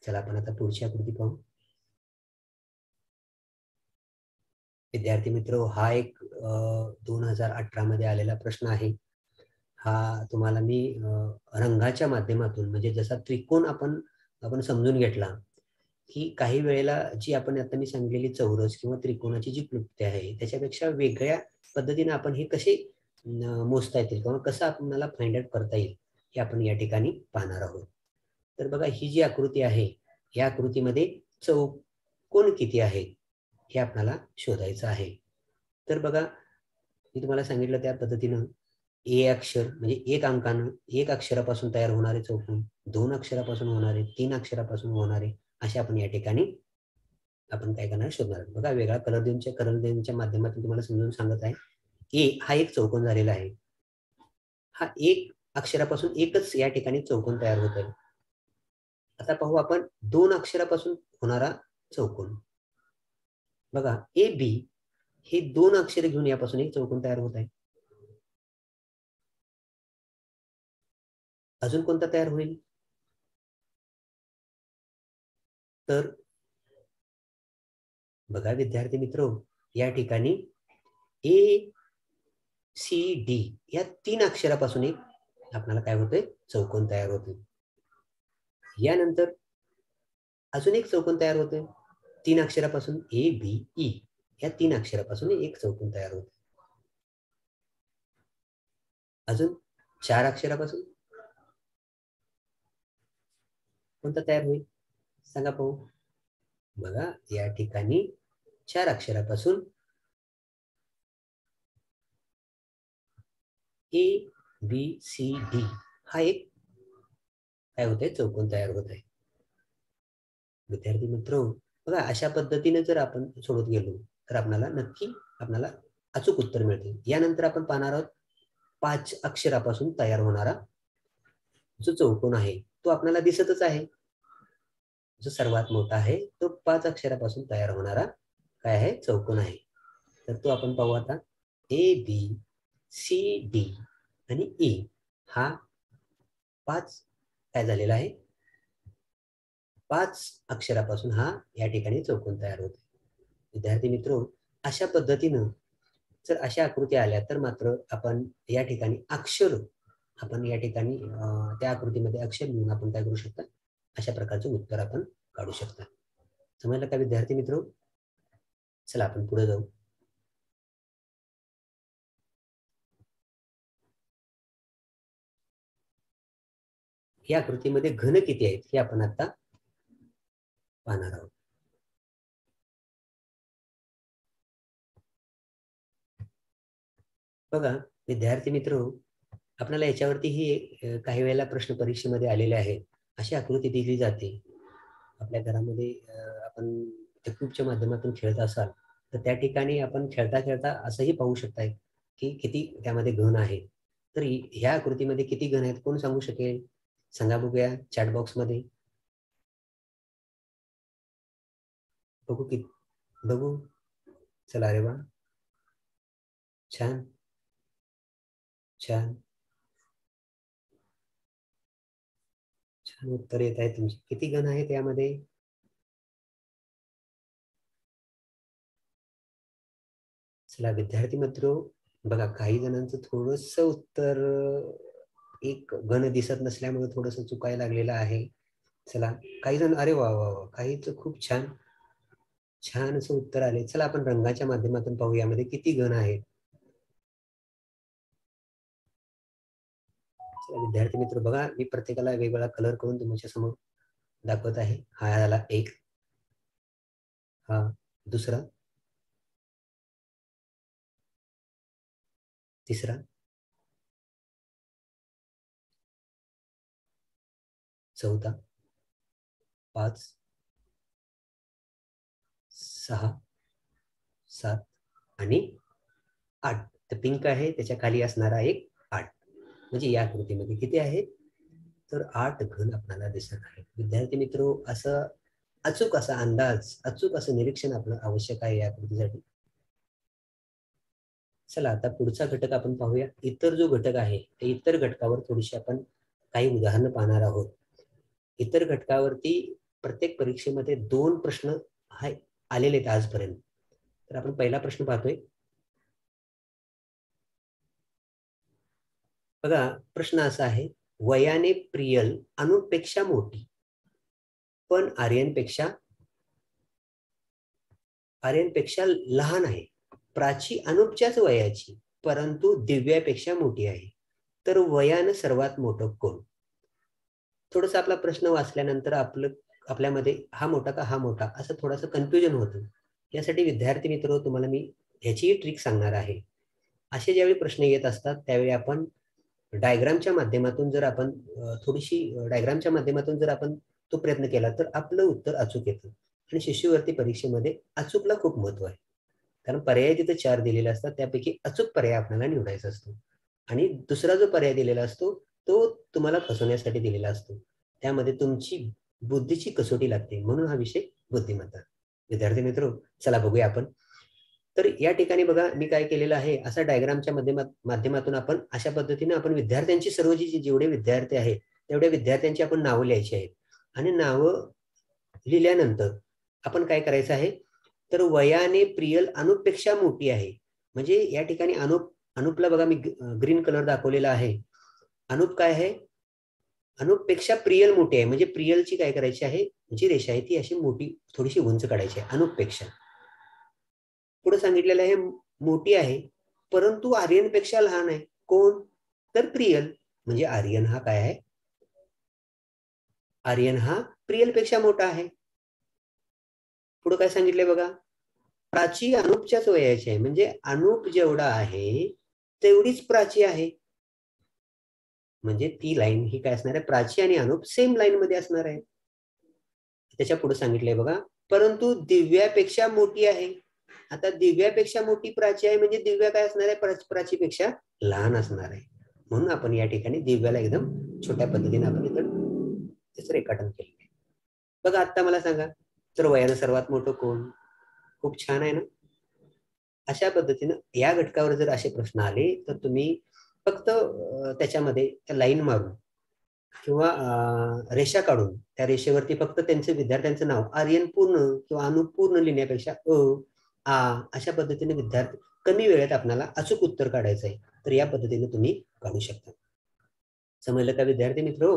चला आपण आता पुढची आकृती पाहू. विद्यार्थी मित्र, हा एक 2018 मध्ये आलेला प्रश्न आहे. हा तुम्हाला मी रंगाच्या माध्यमातून म्हणजे जसा त्रिकोण आपण समजून घेतला की काही वेळेला जी आपण आता मी सांगितलेली चौरस किंवा त्रिकोणाची जी क्लुप्ती आहे त्याच्यापेक्षा वेगळ्या पद्धतीने आपण हे कसे मोजता येतील किंवा कसं आपल्याला फाइंड आउट करता येईल हे आपण या ठिकाणी पाहणार आहोत. तर बघा, ही जी आकृती आहे या आकृतीमध्ये चौकोन किती आहेत हे आपल्याला शोधायचं आहे. तर बघा, मी तुम्हाला सांगितलं त्या पद्धतीनं ए अक्षर म्हणजे एक अक्षरापासून तयार होणारे चौकोन, 2 अक्षरापासून होणारे, 3 अक्षरापासून होणारे, असे आपण या ठिकाणी आपण काय करणार शोधणार. बघा, वेगळा कलर माध्यमातून तुम्हाला समजून सांगत आहे. ए हा एक चौकोन झालेला आहे. हा एक अक्षरापासून एकच या ठिकाणी चौकोन तयार होत आहे. आता पाहू आपण 2 अक्षरापासून होणारा चौकोन. बघा, ए बी हे 2 अक्षरे घेऊन यापासून एक चौकोन तयार होत आहे. अजून कोणता तयार होईल? तर बघा विद्यार्थी मित्र, या ठिकाणी ए सी डी या 3 अक्षरापासून एक आपल्याला काय होतंय चौकोन तयार होतोय. यानंतर अजून एक चौकोन तयार होतोय 3 अक्षरापासून ए बी ई या 3 अक्षरापासून एक चौकोन तयार होतोय. अजून 4 अक्षरापासून कोणता तयार होईल सांगा पाहू. बघा, या ठिकाणी 4 अक्षरापासून ए बी सी डी हा एक काय होतंय चौकोन तयार होत आहे. विद्यार्थी मित्र, बघा, अशा पद्धतीने जर आपण सोडत गेलो तर आपल्याला अचूक उत्तर मिळते. यानंतर आपण पाहणार आहोत 5 अक्षरापासून तयार होणारा जो चौकोन आहे तो आपल्याला दिसतच आहे. जो सर्वात मोठा आहे तो 5 अक्षरापासून तयार होणारा काय आहे चौकोन आहे. तर तो आपण पाहू आता. ए बी सी डी आणि ई हा 5 काय झालेला आहे 5 अक्षरापासून हा या ठिकाणी चौकोन तयार होतो. विद्यार्थी मित्र, अशा पद्धतीनं जर अशा आकृती आल्या तर मात्र आपण या ठिकाणी आपण या ठिकाणी त्या आकृतीमध्ये अक्षर लिहून आपण काय करू शकता अशा प्रकारचं उत्तर आपण काढू शकता. समजलं का विद्यार्थी मित्र? चला आपण पुढे जाऊ. या आकृतीमध्ये घन किती आहेत हे आपण आता पाहणार आहोत. बघा विद्यार्थी मित्र, आपल्याला याच्यावरती ही काही वेळेला प्रश्न परीक्षेमध्ये आलेले आहेत. अशी आकृती दिली जाते. आपल्या घरामध्ये आपण क्यूबच्या माध्यमातून खेळत असाल तर त्या ठिकाणी आपण खेळता खेळता असंही पाहू शकताय की किती त्यामध्ये घन आहे. तर ह्या आकृतीमध्ये किती घन आहेत कोण सांगू शकेल? सांगा बघूया चॅट बॉक्स मध्ये. बघू की बघू. चला, अरे वा, छान छान छान उत्तर येत आहे तुमची. किती गण आहेत यामध्ये? चला विद्यार्थी मित्र, बघा काही जणांचं थोडस उत्तर एक गण दिसत नसल्यामुळे थोडस चुकायला लागलेलं आहे. चला काही जण, अरे वा वा वा, काहीच खूप छान छान असं उत्तर आले. चला आपण रंगाच्या माध्यमातून पाहू यामध्ये किती गण आहेत. चला विद्यार्थी मित्र, बघा मी प्रत्येकाला वेगवेगळा कलर करून तुमच्या समोर दाखवत आहे. हा झाला एक, हा दुसरा, तिसरा, चौथा, 5, 6, 7 आणि 8. तर पिंक आहे, त्याच्या खाली असणारा एक 8. म्हणजे या कृतीमध्ये किती आहेत? तर 8 घन आपल्याला दिसत आहे. विद्यार्थी मित्र, असं अचूक असा अंदाज, अचूक असं निरीक्षण आपलं आवश्यक आहे या कृतीसाठी. चला आता पुढचा घटक आपण पाहूया. इतर जो घटक आहे, त्या इतर घटकावर थोडीशी आपण काही उदाहरणं पाहणार आहोत. इतर घटकावरती प्रत्येक परीक्षेमध्ये 2 प्रश्न आलेले आहेत आजपर्यंत. तर आपण पहिला प्रश्न पाहतोय. बघा प्रश्न असा आहे, वयाने प्रियल अनुपेक्षा मोठी पण आर्यनपेक्षा लहान आहे. प्राची अनुपच्याच वयाची परंतु दिव्यापेक्षा मोठी आहे. तर वयानं सर्वात मोठं कोण? थोडस आपला प्रश्न वाचल्यानंतर आपल्यामध्ये हा मोठा का हा मोठा असं थोडंसं कन्फ्युजन होतं. यासाठी विद्यार्थी मित्र, तुम्हाला मी ह्याचीही ट्रिक सांगणार आहे. असे ज्यावेळी प्रश्न येत असतात त्यावेळी आपण डायग्रामच्या माध्यमातून जर आपण तो प्रयत्न केला तर आपलं उत्तर अचूक येतं. आणि शिष्यवृत्ती परीक्षेमध्ये अचूकला खूप महत्व आहे. कारण पर्याय तिथे 4 दिलेले असतात, त्यापैकी अचूक पर्याय आपल्याला निवडायचा असतो. आणि दुसरा जो पर्याय दिलेला असतो तो तुम्हाला फसवण्यासाठी दिलेला असतो. त्यामध्ये तुमची बुद्धीची कसोटी लागते, म्हणून हा विषय बुद्धिमत्ता. विद्यार्थी मित्र, चला बघूया आपण. तर या ठिकाणी बघा मी काय केलेलं आहे, असा डायग्रामच्या माध्यमातून आपण अशा पद्धतीने आपण विद्यार्थ्यांची सर्व जेवढे विद्यार्थी आहेत तेवढ्या विद्यार्थ्यांची आपण नावं लिहायची आहेत. आणि नावं लिहिल्यानंतर आपण काय करायचं आहे, तर वयाने प्रियल अनुपपेक्षा मोठी आहे. म्हणजे या ठिकाणी अनुपला बघा मी ग्रीन कलर दाखवलेला आहे. अनुप काय आहे? अनुपपेक्षा प्रियल मोठी आहे. म्हणजे प्रियलची काय करायची आहे, जी रेषा आहे ती अशी मोठी थोडीशी उंच काढायची आहे अनुपपेक्षा. पुढे सांगितलेलं आहे मोठी आहे परंतु आर्यनपेक्षा लहान आहे. कोण? तर प्रियल. म्हणजे आर्यन हा काय आहे? आर्यन हा प्रियलपेक्षा मोठा आहे. पुढे काय सांगितलंय बघा, प्राची अनुपच्याच वयाची आहे. म्हणजे अनुप जेवढा आहे तेवढीच प्राची आहे. म्हणजे ती लाईन ही काय असणार आहे, प्राची आणि अनुप सेम लाईन मध्ये असणार आहे. त्याच्या पुढे सांगितलंय बघा, परंतु दिव्यापेक्षा मोठी आहे. आता दिव्यापेक्षा मोठी प्राची आहे म्हणजे दिव्या काय असणार आहे, प्राचीपेक्षा लहान असणार आहे. म्हणून आपण या ठिकाणी दिव्याला एकदम छोट्या पद्धतीने आपण इथं त्याचं रेखाटन केलेलं आहे. बघा आता मला सांगा, तर वयानं सर्वात मोठं कोण? खूप छान आहे ना. अशा पद्धतीनं या घटकावर जर असे प्रश्न आले तर तुम्ही फक्त त्याच्यामध्ये लाईन मारून किंवा रेषा काढून त्या रेषेवरती फक्त त्यांचे विद्यार्थ्यांचं नाव आर्यन पूर्ण किंवा अनुपूर्ण लिहिण्यापेक्षा आ अशा पद्धतीने विद्यार्थी कमी वेळेत आपल्याला अचूक उत्तर काढायचं आहे. तर या पद्धतीने तुम्ही काढू शकता. समजलं का विद्यार्थी मित्र?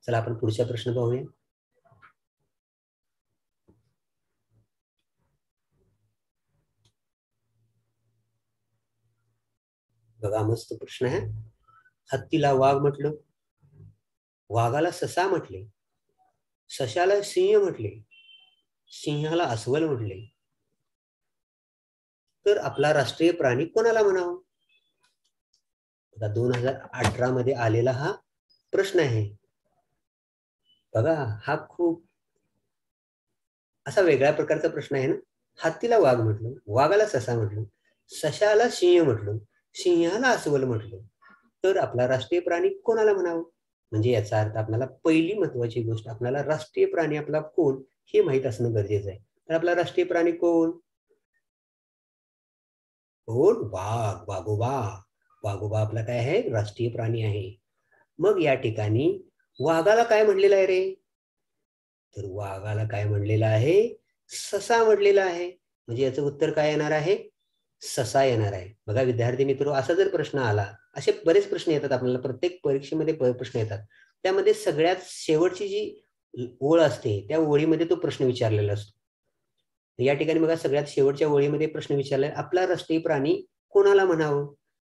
चला आपण पुढचा प्रश्न पाहूया. बघा मस्त प्रश्न आहे. हत्तीला वाघ म्हटलं, वाघाला ससा म्हटले, सशाला सिंह म्हटले, सिंहाला अस्वल म्हटले, तर आपला राष्ट्रीय प्राणी कोणाला म्हणावं? 2018 मध्ये आलेला हा प्रश्न आहे. बघा हा खूप असा वेगळ्या प्रकारचा प्रश्न आहे ना. हत्तीला वाघ म्हटलं, वाघाला ससा म्हटलं, सशाला सिंह म्हटलं, सिंहाला अस्वल म्हटलं, तर आपला राष्ट्रीय प्राणी कोणाला म्हणावं? म्हणजे याचा अर्थ आपल्याला पहिली महत्वाची गोष्ट, आपल्याला राष्ट्रीय प्राणी आपला कोण हे माहित असणं गरजेचं आहे. तर आपला राष्ट्रीय प्राणी कोण? कोण? वाघ. वाघोबा. वाघोबा आपला काय आहे? राष्ट्रीय प्राणी आहे. मग या ठिकाणी वाघाला काय म्हणलेलं आहे रे? तर वाघाला काय म्हणलेलं आहे? ससा म्हणलेला आहे. म्हणजे याचं उत्तर काय येणार आहे? ससा येणार आहे. बघा विद्यार्थी मित्र, असा जर प्रश्न आला, असे बरेच प्रश्न येतात आपल्याला, प्रत्येक परीक्षेमध्ये प्रश्न येतात, त्यामध्ये सगळ्यात शेवटची जी ओळ असते त्या ओळीमध्ये तो प्रश्न विचारलेला असतो. या ठिकाणी बघा सगळ्यात शेवटच्या ओळीमध्ये प्रश्न विचारलाय, आपला राष्ट्रीय प्राणी कोणाला म्हणावं?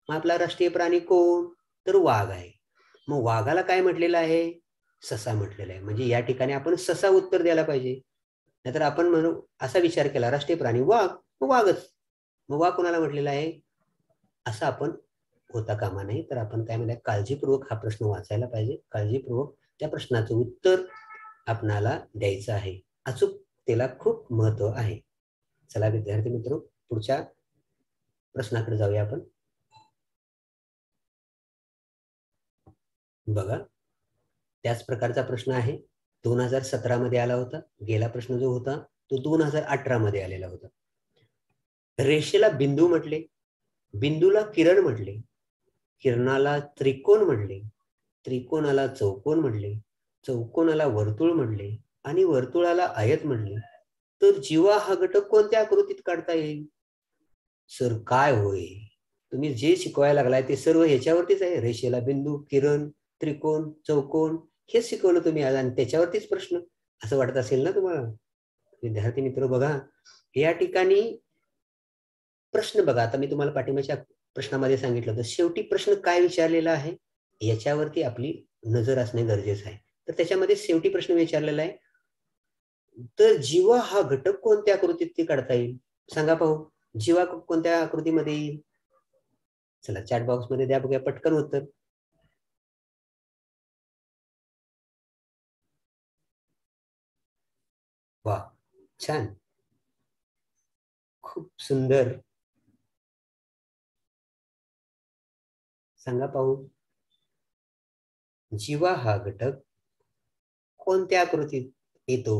मग आपला राष्ट्रीय प्राणी कोण? तर वाघ आहे. मग वाघाला काय म्हटलेलं आहे? ससा म्हटलेला आहे. म्हणजे या ठिकाणी आपण ससा उत्तर द्यायला पाहिजे. नाहीतर आपण म्हणू असा विचार केला राष्ट्रीय प्राणी वाघ, मग वाघच. मग वाघ कोणाला म्हटलेला आहे असं आपण होता कामा नये. तर आपण काय म्हणूया, काळजीपूर्वक हा प्रश्न वाचायला पाहिजे, काळजीपूर्वक त्या प्रश्नाचं उत्तर आपणाला द्यायचं आहे. अचूक त्याला खूप महत्व आहे. चला विद्यार्थी मित्र, पुढच्या प्रश्नाकडे जाऊया आपण. बघा त्याच प्रकारचा प्रश्न आहे, 2017 मध्ये आला होता. गेला प्रश्न जो होता तो 2018 मध्ये आलेला होता. रेषेला बिंदू म्हटले, बिंदूला किरण म्हटले, किरणाला त्रिकोण म्हणले, त्रिकोणाला चौकोन म्हणले, चौकोनाला वर्तुळ म्हणले आणि वर्तुळाला आयत म्हणले. तर जीवा हा घटक कोणत्या आकृतीत काढता येईल? सर काय होय, तुम्ही जे शिकवायला लागलाय ते सर्व ह्याच्यावरतीच आहे. रेषेला बिंदू, किरण, त्रिकोण, चौकोन हेच शिकवलं तुम्ही आज आणि त्याच्यावरतीच प्रश्न, असं वाटत असेल ना तुम्हाला. विद्यार्थी मित्र बघा या ठिकाणी प्रश्न बघा, आता मी तुम्हाला पाठिंबाच्या प्रश्नामध्ये सांगितलं तर शेवटी प्रश्न काय विचारलेला आहे याच्यावरती आपली नजर असणे गरजेचं आहे. तर त्याच्यामध्ये शेवटी प्रश्न विचारलेला आहे, तर जीवा हा घटक कोणत्या आकृतीत ते काढता येईल? सांगा पाहू, जीवा कोणत्या आकृतीमध्ये येईल? चला चॅट बॉक्स मध्ये द्या, बघूया पटकन उत्तर. वा, छान, खूप सुंदर. सांगा पाहू, जीवा हा घटक कोणत्या आकृतीत येतो?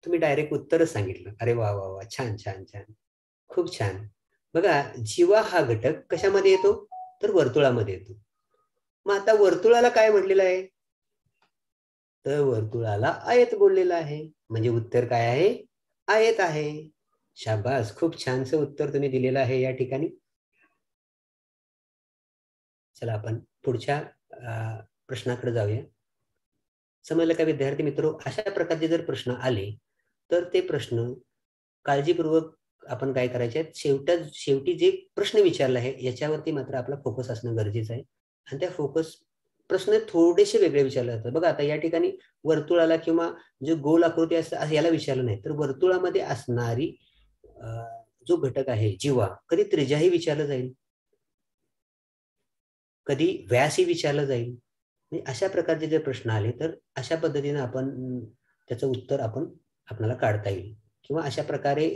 तुम्ही डायरेक्ट उत्तरच सांगितलं. अरे वा वा वा, छान छान छान, खूप छान. बघा जीवा हा घटक कशामध्ये येतो? तर वर्तुळामध्ये येतो. मग आता वर्तुळाला काय म्हटलेलं आहे? तर वर्तुळाला आयत बोललेलं आहे. म्हणजे उत्तर काय आहे? आयत आहे. शाबास, खूप छानसं उत्तर तुम्ही दिलेलं आहे या ठिकाणी. चला आपण पुढच्या प्रश्नाकडे जाऊया. समजलं का विद्यार्थी मित्र? अशा प्रकारचे जर प्रश्न आले तर ते प्रश्न काळजीपूर्वक आपण काय करायचे, शेवटी जे प्रश्न विचारला आहे याच्यावरती मात्र आपला फोकस असणं गरजेचं आहे. आणि त्या फोकस प्रश्न थोडेसे वेगळे विचारले जातात. बघा आता या ठिकाणी वर्तुळाला किंवा जे गोल आकृती असं याला विचारलं नाही, तर वर्तुळामध्ये असणारी जो घटक आहे जीवा, कधी त्रिज्याही विचारलं जाईल, कधी व्यासही विचारलं जाईल. म्हणजे अशा प्रकारचे जर प्रश्न आले तर अशा पद्धतीने आपण त्याचं उत्तर आपल्याला काढता येईल. किंवा अशा प्रकारे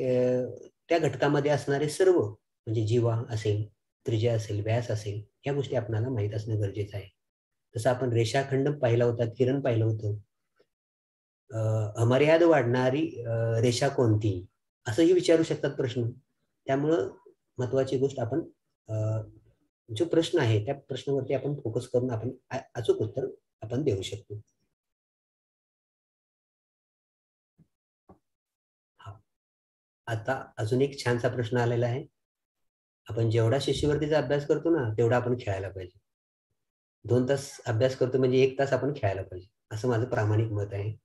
त्या घटकामध्ये असणारे सर्व म्हणजे जीवा असेल, त्रिज्या असेल, व्यास असेल, या गोष्टी आपल्याला माहीत असणं गरजेचं आहे. जसं आपण रेषाखंड पाहिला होता, किरण पाहिलं होतं, अमर्याद वाढणारी रेषा कोणती, असंही विचारू शकतात प्रश्न. त्यामुळं महत्वाची गोष्ट आपण जो प्रश्न आहे त्या प्रश्नावरती आपण फोकस करून आपण अचूक उत्तर आपण देऊ शकतो. आता अजून एक छानसा प्रश्न आलेला आहे. आपण जेवढा शिष्यवृत्तीचा अभ्यास करतो ना तेवढा आपण खेळायला पाहिजे. 2 तास अभ्यास करतो म्हणजे 1 तास आपण खेळायला पाहिजे, असं माझं प्रामाणिक मत आहे.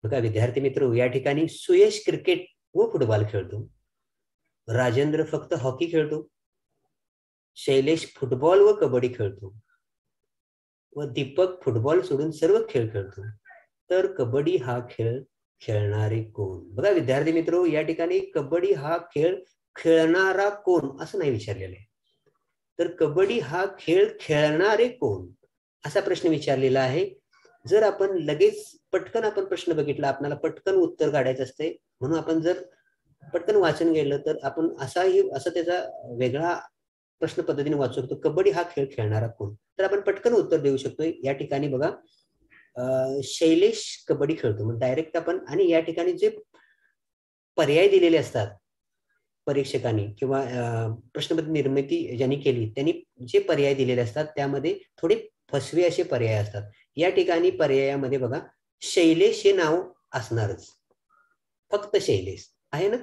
बघा विद्यार्थी मित्र, या ठिकाणी सुयश क्रिकेट व फुटबॉल खेळतो, राजेंद्र फक्त हॉकी खेळतो, शैलेश फुटबॉल व कबड्डी खेळतो व दीपक फुटबॉल सोडून सर्व खेळ खेळतो. तर कबड्डी हा खेळ खेळणारे कोण? बघा विद्यार्थी मित्र, या ठिकाणी कबड्डी हा खेळ खेळणारा कोण असं नाही विचारलेलं आहे, तर कबड्डी हा खेळ खेळणारे कोण असा प्रश्न विचारलेला आहे. जर आपण लगेच पटकन आपण प्रश्न बघितला, आपल्याला पटकन उत्तर काढायचं असते, म्हणून आपण जर पटकन वाचन गेलं तर आपण असं त्याचा वेगळा प्रश्न पद्धतीने वाचू शकतो, कबड्डी हा खेळ खेळणारा कोण? तर आपण पटकन उत्तर देऊ शकतो. या ठिकाणी बघा, शैलेश कबड्डी खेळतो. मग डायरेक्ट आपण, आणि या ठिकाणी जे पर्याय दिलेले असतात परीक्षकांनी किंवा प्रश्नपत्र निर्मिती ज्यांनी केली त्यांनी जे पर्याय दिलेले असतात त्यामध्ये थोडे फसवे असे पर्याय असतात. या ठिकाणी पर्यायामध्ये बघा, शैलेश हे नाव असणारच, फक्त शैलेश आहे ना.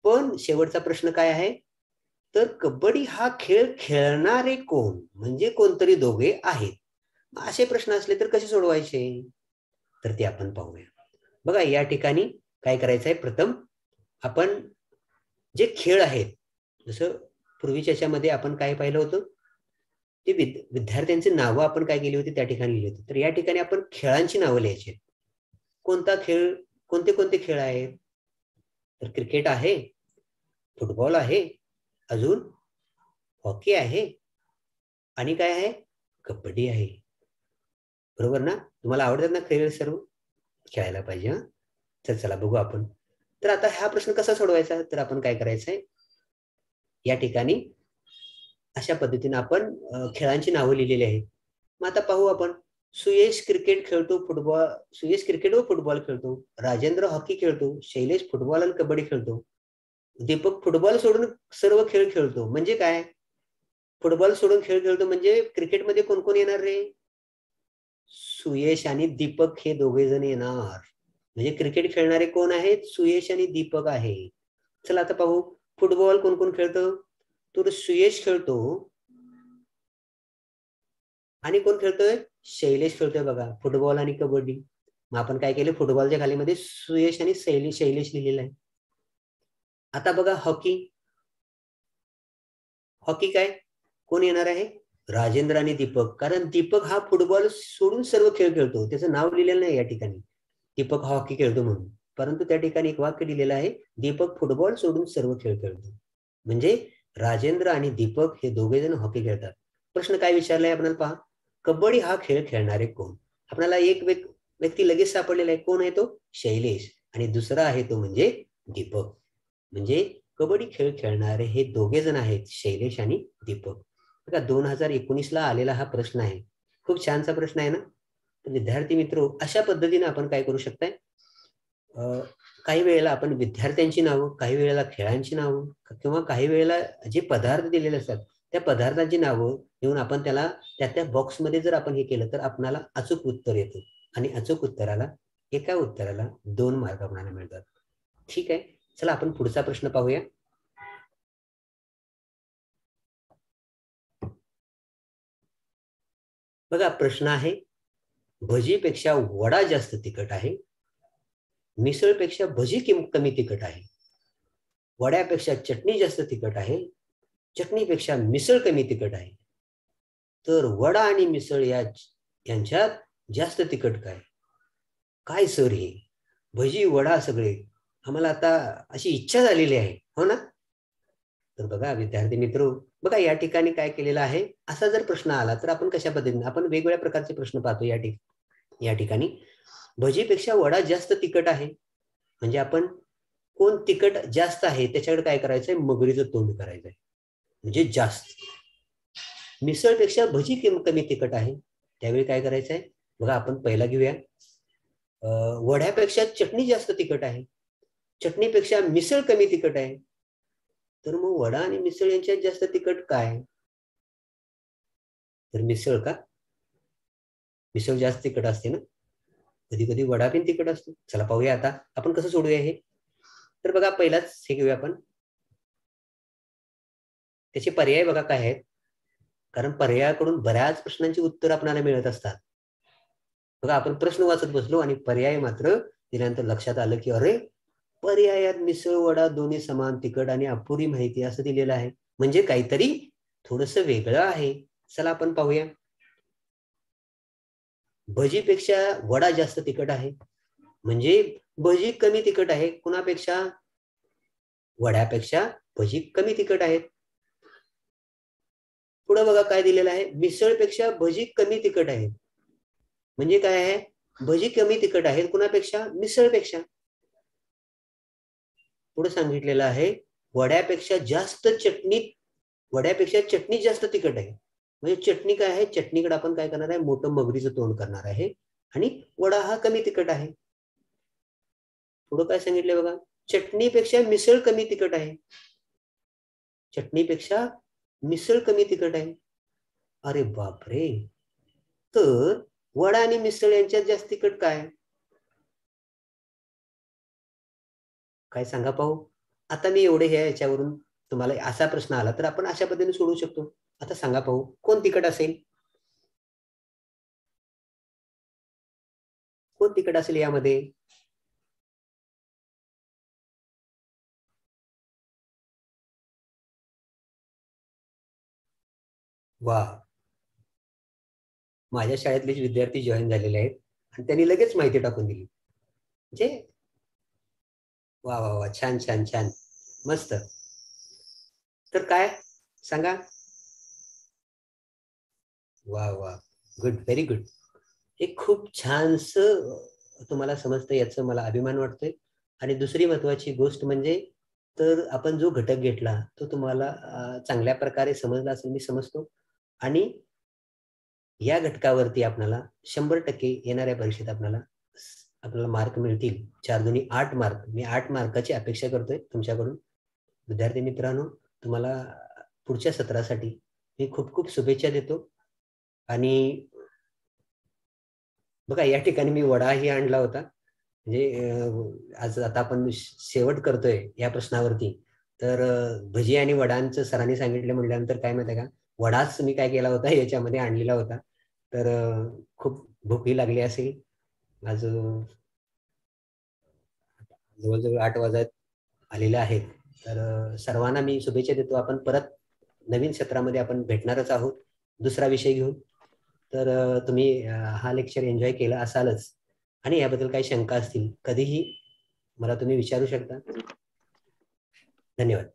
पण शेवटचा प्रश्न काय आहे, तर कबड्डी हा खेळ खेळणारे कोण, म्हणजे कोणतरी दोघे आहेत. असे प्रश्न असले तर कसे सोडवायचे, तर ते आपण पाहूया. बघा या ठिकाणी काय करायचं आहे, प्रथम आपण जे खेळ आहेत, जसं पूर्वीच्या याच्यामध्ये आपण काय पाहिलं होतं, ते विद्यार्थ्यांची नावं आपण काय केली होती त्या ठिकाणी लिहिली होती. तर या ठिकाणी आपण खेळांची नावं लिहायची. कोणता खेळ, कोणते कोणते खेळ आहेत, तर क्रिकेट आहे, फुटबॉल आहे, अजून हॉकी आहे, आणि काय आहे, कबड्डी आहे. बरोबर ना. तुम्हाला आवडतात ना खेळ सर्व, खेळायला पाहिजे. हा, तर चला बघू आपण. तर आता हा प्रश्न कसा सोडवायचा, तर आपण काय करायचंय, या ठिकाणी अशा पद्धतीने आपण खेळांची नावं लिहिलेली आहेत. मग आता पाहू आपण. सुयश क्रिकेट खेळतो, फुटबॉल, सुयश क्रिकेट व फुटबॉल खेळतो, राजेंद्र हॉकी खेळतो, शैलेश फुटबॉल आणि कबड्डी खेळतो, दीपक फुटबॉल सोडून सर्व खेळ खेळतो. म्हणजे काय, फुटबॉल सोडून खेळ खेळतो म्हणजे क्रिकेटमध्ये कोण कोण येणार रे, सुयश आणि दीपक हे दोघे जण येणार. म्हणजे क्रिकेट खेळणारे कोण आहेत, सुयश आणि दीपक आहे. चला आता पाहू, फुटबॉल कोण कोण खेळतं, तर सुयश खेळतो, आणि कोण खेळतोय, शैलेश खेळतोय. बघा फुटबॉल आणि कबड्डी. मग आपण काय केलं, फुटबॉलच्या खाली मध्ये सुयश आणि शैलेश लिहिलेला आहे. आता बघा हॉकी, हॉकी काय, कोण येणार आहे, राजेंद्र आणि दीपक. कारण दीपक हा फुटबॉल सोडून सर्व खेळ खेळतो, त्याचं नाव लिहिलेलं नाही या ठिकाणी दीपक हॉकी खेळतो म्हणून, परंतु त्या ठिकाणी एक वाक्य दिलेलं आहे, दीपक फुटबॉल सोडून सर्व खेळ खेळतो. म्हणजे राजेंद्र आणि दीपक हे दोघे जण हॉकी खेळतात. प्रश्न काय विचारलाय आपल्याला पहा, कबड्डी हा खेळ खेळणारे कोण. आपल्याला एक व्यक्ती लगेच सापडलेला आहे, कोण आहे तो, शैलेश, आणि दुसरा आहे तो म्हणजे दीपक. म्हणजे कबड्डी खेळ खेळणारे हे दोघे जण आहेत, शैलेश आणि दीपक. बघा 2019 ला आलेला हा प्रश्न आहे, खूप छानसा प्रश्न आहे ना. विद्यार्थी मित्र, अशा पद्धतीने आपण काय करू शकताय, काही वेळेला आपण विद्यार्थ्यांची नावं, काही वेळेला खेळांची नावं, किंवा काही वेळेला जे पदार्थ दिलेले असतात त्या पदार्थांची नावं घेऊन आपण त्याला त्या बॉक्समध्ये जर आपण हे केलं तर आपल्याला अचूक उत्तर येतं, आणि अचूक उत्तराला, एका उत्तराला 2 मार्क आपल्याला मिळतात. ठीक आहे, चला आपण पुढचा प्रश्न पाहूया. बघा प्रश्न आहे, भजीपेक्षा वडा जास्त तिखट आहे, मिसळपेक्षा भजी कमी तिखट आहे, वड्यापेक्षा चटणी जास्त तिखट आहे, चटणीपेक्षा मिसळ कमी तिखट आहे, तर वडा आणि मिसळ यांच्यात जास्त तिखट काय. काय सर हे, भजी वडा सगळे, आम्हाला आता अशी इच्छा झालेली आहे, हो ना. तर बघा विद्यार्थी मित्र, बघा या ठिकाणी काय केलेलं आहे, असा जर प्रश्न आला तर आपण कशा पद्धतीने, आपण वेगवेगळ्या प्रकारचे प्रश्न पाहतो. या ठिकाणी भजीपेक्षा वडा जास्त तिखट आहे, म्हणजे आपण कोण तिखट जास्त आहे त्याच्याकडे काय करायचंय, मगरीचं तोंड करायचंय, म्हणजे जास्त. मिसळपेक्षा भजी कमी तिखट आहे, त्यावेळी काय करायचंय, बघा आपण पहिला घेऊया, वड्यापेक्षा चटणी जास्त तिखट आहे, चटणीपेक्षा मिसळ कमी तिखट आहे, तर मग वडा आणि मिसळ यांच्यात जास्त तिखट काय, तर मिसळ का, मिसळ जास्त तिखट असते ना, कधी कधी वडा पण तिखट असतो. चला पाहूया आता आपण कसं सोडूया हे. तर बघा पहिलाच हे घेऊया आपण, त्याचे पर्याय बघा काय आहेत, कारण पर्यायाकडून बऱ्याच प्रश्नांची उत्तर आपल्याला मिळत असतात. बघा आपण प्रश्न वाचत बसलो आणि पर्याय मात्र दिल्यानंतर लक्षात आलं की अरे, पर्यायात मिसळ वडा दोन्ही समान तिखट आणि अपुरी माहिती असं दिलेलं आहे, म्हणजे काहीतरी थोडस वेगळं आहे. चला आपण पाहूया. भजीपेक्षा वडा जास्त तिखट आहे, म्हणजे भजी कमी तिखट आहे, कुणापेक्षा, वड्यापेक्षा भजी कमी तिखट आहेत. पुढे बघा काय दिलेलं आहे, मिसळपेक्षा भजी कमी तिखट आहेत, म्हणजे काय आहे, भजी कमी तिखट आहेत कुणापेक्षा, मिसळपेक्षा. पुढे सांगितलेलं आहे वड्यापेक्षा जास्त चटणी वड्यापेक्षा चटणी जास्त तिखट आहे. म्हणजे चटणी काय आहे, चटणीकडे आपण काय करणार आहे, मोठं मगरीचं तोंड करणार आहे आणि वडा हा कमी तिखट आहे. पुढं काय सांगितलंय बघा, चटणीपेक्षा मिसळ कमी तिखट आहे. चटणीपेक्षा मिसळ कमी तिखट आहे. अरे बापरे, तर वडा आणि मिसळ यांच्यात जास्त तिखट काय? काय सांगा पाहू. आता मी एवढे हे याच्यावरून तुम्हाला असा प्रश्न आला तर आपण अशा पद्धतीने सोडवू शकतो. आता सांगा पाहू, कोण तिखट असेल? कोण तिखट असेल यामध्ये? वा, माझ्या शाळेतले विद्यार्थी जॉईन झालेले आहेत आणि त्यांनी लगेच माहिती टाकून दिली. म्हणजे वा वा वा, छान छान छान, मस्त. तर काय सांगा? वा वा, गुड, व्हेरी गुड. हे खूप छानस तुम्हाला समजतं, याचं मला अभिमान वाटतोय. आणि दुसरी महत्वाची गोष्ट म्हणजे, तर आपण जो घटक घेतला तो तुम्हाला चांगल्या प्रकारे समजला असेल मी समजतो. आणि या घटकावरती आपल्याला 100% येणाऱ्या परीक्षेत आपल्याला मार्क मिळतील. 4×2=8 मार्क. मी 8 मार्काची अपेक्षा करतोय तुमच्याकडून. विद्यार्थी मित्रांनो, तुम्हाला पुढच्या सत्रासाठी मी खूप खूप शुभेच्छा देतो. आणि बघा, या ठिकाणी मी वडाही आणला होता. म्हणजे आज आता आपण शेवट करतोय या प्रश्नावरती, तर भजी आणि वडांचं सरांनी सांगितलं म्हटल्यानंतर काय माहिती आहे का, वडाच मी काय केला होता याच्यामध्ये आणलेला होता. तर खूप भूकही लागली असेल. आज जवळजवळ 8 वाजत आलेले आहेत. तर सर्वांना मी शुभेच्छा देतो. आपण परत नवीन सत्रामध्ये आपण भेटणारच आहोत दुसरा विषय घेऊन. तर तुम्ही हा लेक्चर एन्जॉय केला असालच. आणि याबद्दल काही शंका असतील कधीही मला तुम्ही विचारू शकता. धन्यवाद.